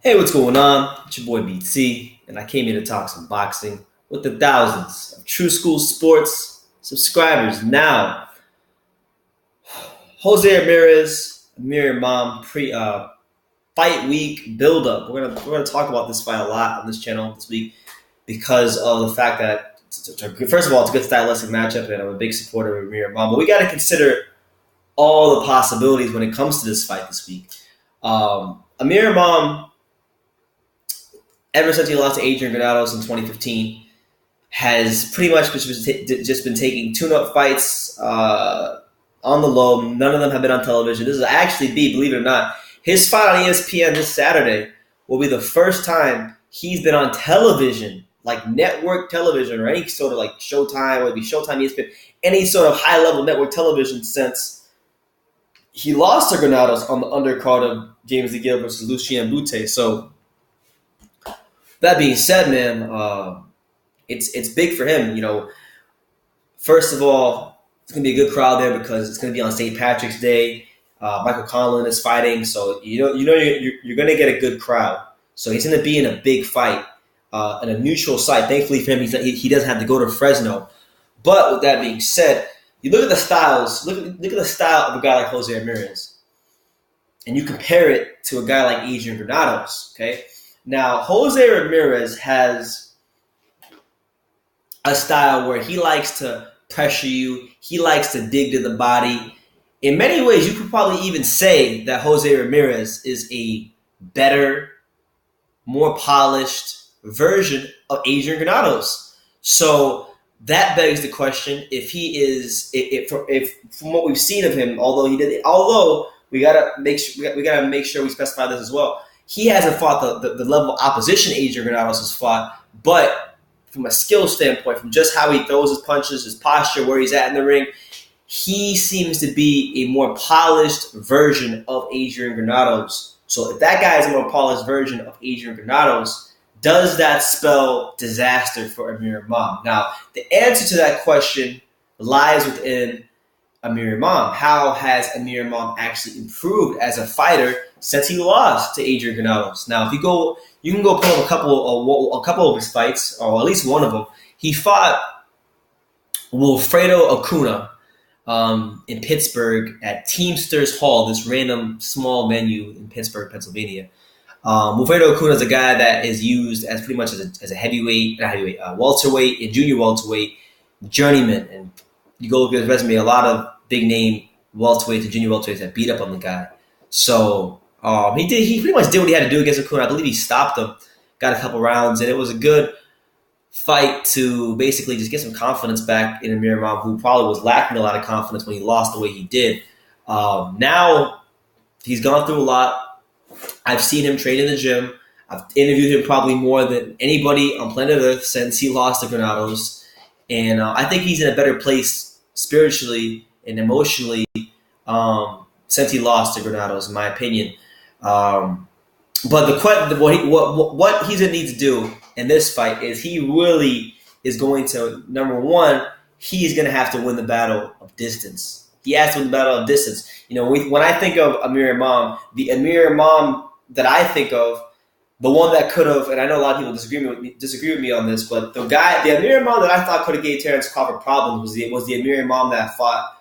Hey, what's going on? It's your boy BT, and I came here to talk some boxing with the thousands of True School Sports subscribers. Now, Jose Ramirez, Amir Imam, fight week build up. We're gonna talk about this fight a lot on this channel this week because of the fact that first of all, it's a good stylistic matchup, and I'm a big supporter of Amir Imam. But we got to consider all the possibilities when it comes to this fight this week. Amir Imam, ever since he lost to Adrian Granados in 2015, has pretty much just been taking tune-up fights on the low. None of them have been on television. This will actually be, believe it or not, his fight on ESPN this Saturday will be the first time he's been on television, like network television or any sort of like Showtime, whether it be Showtime, ESPN, any sort of high-level network television since he lost to Granados on the undercard of James DeGale versus Lucien Bute. So, that being said, man, it's big for him. You know, first of all, it's gonna be a good crowd there because it's gonna be on St. Patrick's Day. Michael Conlan is fighting, so you're gonna get a good crowd. So he's gonna be in a big fight in a neutral site. Thankfully for him, he doesn't have to go to Fresno. But with that being said, you look at the styles. Look at the style of a guy like Jose Ramirez, and you compare it to a guy like Adrian Granados. Okay. Now, Jose Ramirez has a style where he likes to pressure you. He likes to dig to the body. In many ways, you could probably even say that Jose Ramirez is a better, more polished version of Adrian Granados. So that begs the question: if he is, if from what we've seen of him, although we gotta make sure we specify this as well. He hasn't fought the level of opposition Adrian Granados has fought, but from a skill standpoint, from just how he throws his punches, his posture, where he's at in the ring, he seems to be a more polished version of Adrian Granados. So if that guy is a more polished version of Adrian Granados, does that spell disaster for Amir Imam? Now, the answer to that question lies within Amir Imam. How has Amir Imam actually improved as a fighter since he lost to Adrian Granados? Now, you can go pull up a couple of his fights, or at least one of them. He fought Wilfredo Acuna in Pittsburgh at Teamsters Hall, this random small venue in Pittsburgh, Pennsylvania. Wilfredo Acuna is a guy that is used as pretty much as a welterweight and junior welterweight journeyman. And you go look at his resume, a lot of big name welterweights and junior welterweights that beat up on the guy. So he pretty much did what he had to do against Acuna. I believe he stopped him, got a couple rounds, and it was a good fight to basically just get some confidence back in Amir Imam, who probably was lacking a lot of confidence when he lost the way he did. Now he's gone through a lot. I've seen him train in the gym. I've interviewed him probably more than anybody on planet Earth since he lost to Granados. And I think he's in a better place spiritually and emotionally since he lost to Granados, in my opinion. But what he's going to need to do in this fight is he really is going to, number one, he's going to have to win the battle of distance. He has to win the battle of distance. You know, when I think of Amir Imam, the Amir Imam that I think of, the one that could have, and I know a lot of people disagree with me on this, but the Amir Imam that I thought could have gave Terrence Crawford problems was the Amir Imam that fought,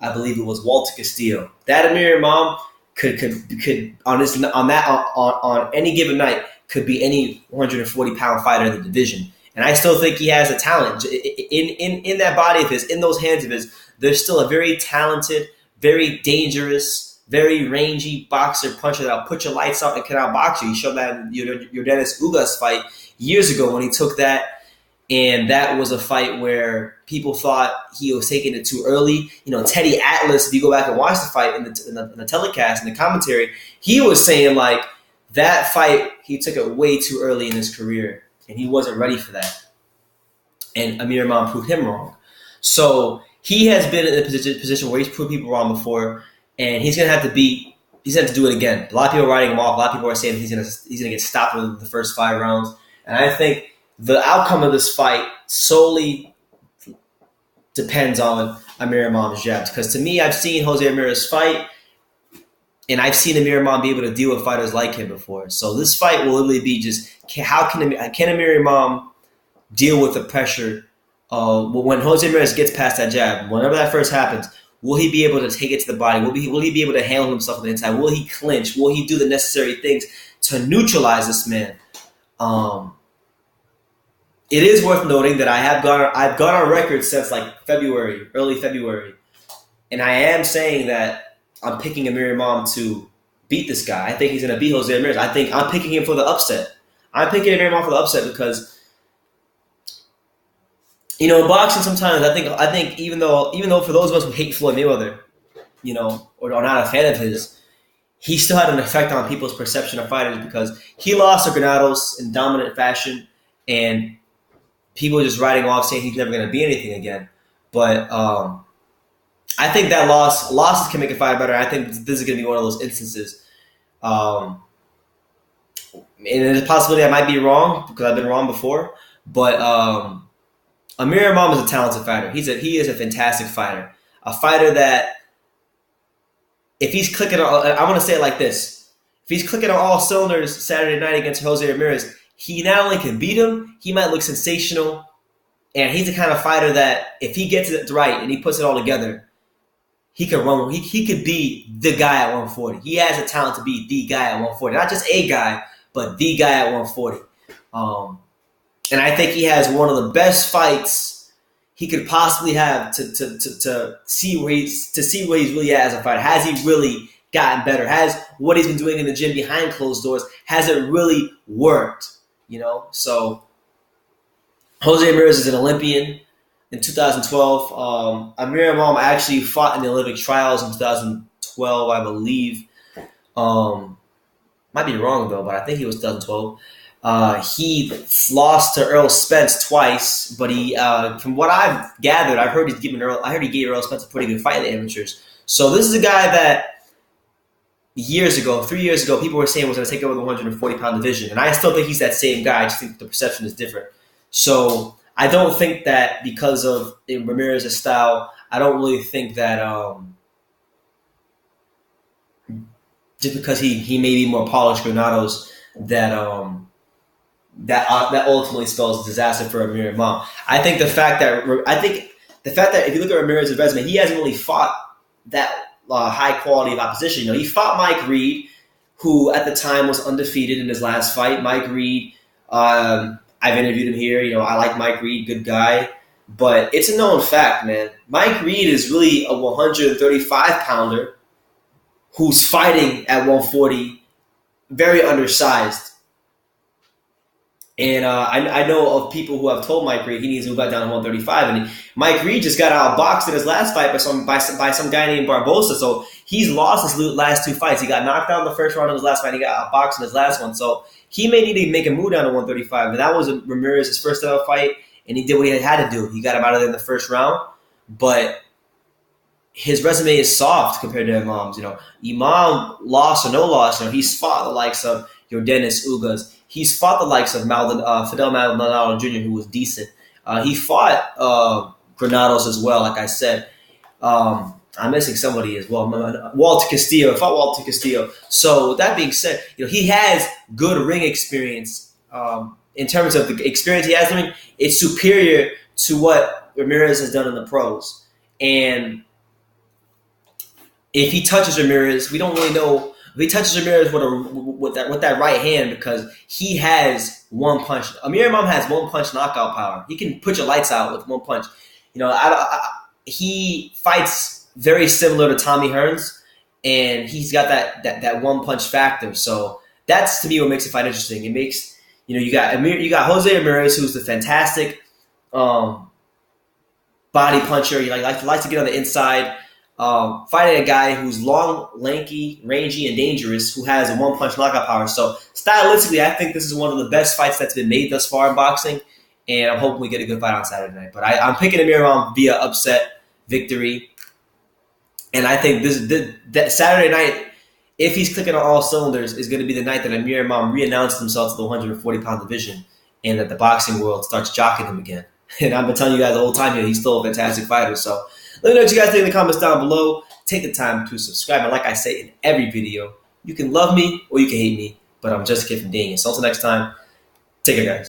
I believe it was Walter Castillo. That Amir Imam could on any given night could be any 140-pound fighter in the division. And I still think he has a talent in that body of his, in those hands of his. There's still a very talented, very dangerous, very rangy boxer, puncher that'll put your lights out and can outbox you. He showed that in your Dennis Ugas fight years ago when he took that. And that was a fight where people thought he was taking it too early. You know, Teddy Atlas, if you go back and watch the fight in the telecast, in the commentary, he was saying, like, that fight, he took it way too early in his career, and he wasn't ready for that. And Amir Imam proved him wrong. So he has been in a position where he's proved people wrong before, and he's going to have to do it again. A lot of people are writing him off. A lot of people are saying he's going to get stopped in the first 5 rounds. And I think the outcome of this fight solely depends on Amir Imam's jabs. Because to me, I've seen Jose Ramirez fight. And I've seen Amir Imam be able to deal with fighters like him before. So this fight will literally be just how can Amir Imam deal with the pressure when Jose Ramirez gets past that jab, whenever that first happens. Will he be able to take it to the body? Will he be able to handle himself on the inside? Will he clinch? Will he do the necessary things to neutralize this man? It is worth noting that I've gone on record since like February, early February, and I am saying that I'm picking Amir Imam to beat this guy. I think he's going to beat Jose Ramirez. I think I'm picking him for the upset. I'm picking Amir Imam for the upset because, in boxing sometimes I think even though for those of us who hate Floyd Mayweather, or are not a fan of his, he still had an effect on people's perception of fighters because he lost to Granados in dominant fashion, and people are just writing off saying he's never going to be anything again. But I think that losses can make a fighter better. I think this is going to be one of those instances. And there's a possibility I might be wrong because I've been wrong before, but Amir Imam is a talented fighter. He is a fantastic fighter. A fighter that, if he's clicking on, I want to say it like this. If he's clicking on all cylinders Saturday night against Jose Ramirez, he not only can beat him, he might look sensational. And he's the kind of fighter that if he gets it right and he puts it all together, he could run. He could be the guy at 140. He has the talent to be the guy at 140. Not just a guy, but the guy at 140. And I think he has one of the best fights he could possibly have to see where he's really at as a fighter. Has he really gotten better? Has what he's been doing in the gym behind closed doors, has it really worked? So Jose Ramirez is an Olympian in 2012. Amir Imam actually fought in the Olympic trials in 2012, I believe. Might be wrong though, but I think he was 2012. He lost to Earl Spence twice, but he, from what I've gathered, I heard he gave Earl Spence a pretty good fight in the amateurs. So this is a guy that 3 years ago, people were saying was going to take over the 140-pound division, and I still think he's that same guy. I just think the perception is different. So I don't think that because of Ramirez's style, I don't really think that just because he may be more polished Granados that ultimately spells disaster for Amir Imam. I think the fact that if you look at Ramirez's resume, he hasn't really fought that high quality of opposition. He fought Mike Reed, who at the time was undefeated in his last fight. Mike Reed, I've interviewed him here. I like Mike Reed, good guy, but it's a known fact, man. Mike Reed is really a 135-pounder who's fighting at 140, very undersized. And I know of people who have told Mike Reed he needs to move back down to 135. And Mike Reed just got outboxed in his last fight by some guy named Barbosa. So he's lost his last two fights. He got knocked out in the first round of his last fight. He got outboxed in his last one. So he may need to make a move down to 135. And that was Ramirez's first ever fight. And he did what he had to do. He got him out of there in the first round. But his resume is soft compared to Imam's. Imam, loss or no loss, he's fought the likes of Yordenis Ugas. He's fought the likes of Fidel Maldonado Jr., who was decent. He fought Granados as well, like I said. I'm missing somebody as well. Walter Castillo. Fought Walter Castillo. So with that being said, he has good ring experience. In terms of the experience he has in the ring, it's superior to what Ramirez has done in the pros. And if he touches Ramirez, we don't really know. If he touches Ramirez with that right hand, because he has one punch. Amir Imam has one punch knockout power. He can put your lights out with one punch. He fights very similar to Tommy Hearns, and he's got that one punch factor. So that's to me what makes the fight interesting. It makes you got Jose Ramirez, who's the fantastic body puncher. He likes to get on the inside. Fighting a guy who's long, lanky, rangy, and dangerous, who has a one-punch knockout power. So stylistically, I think this is one of the best fights that's been made thus far in boxing, and I'm hoping we get a good fight on Saturday night. But I'm picking Amir Imam via upset victory, and I think that Saturday night, if he's clicking on all cylinders, is going to be the night that Amir Imam reannounced himself to the 140-pound division, and that the boxing world starts jocking him again. And I've been telling you guys the whole time here, he's still a fantastic fighter. So Let me know what you guys think in the comments down below. Take the time to subscribe. And like I say in every video, you can love me or you can hate me, but I'm just a kid from Daniel. So until next time, take care, guys.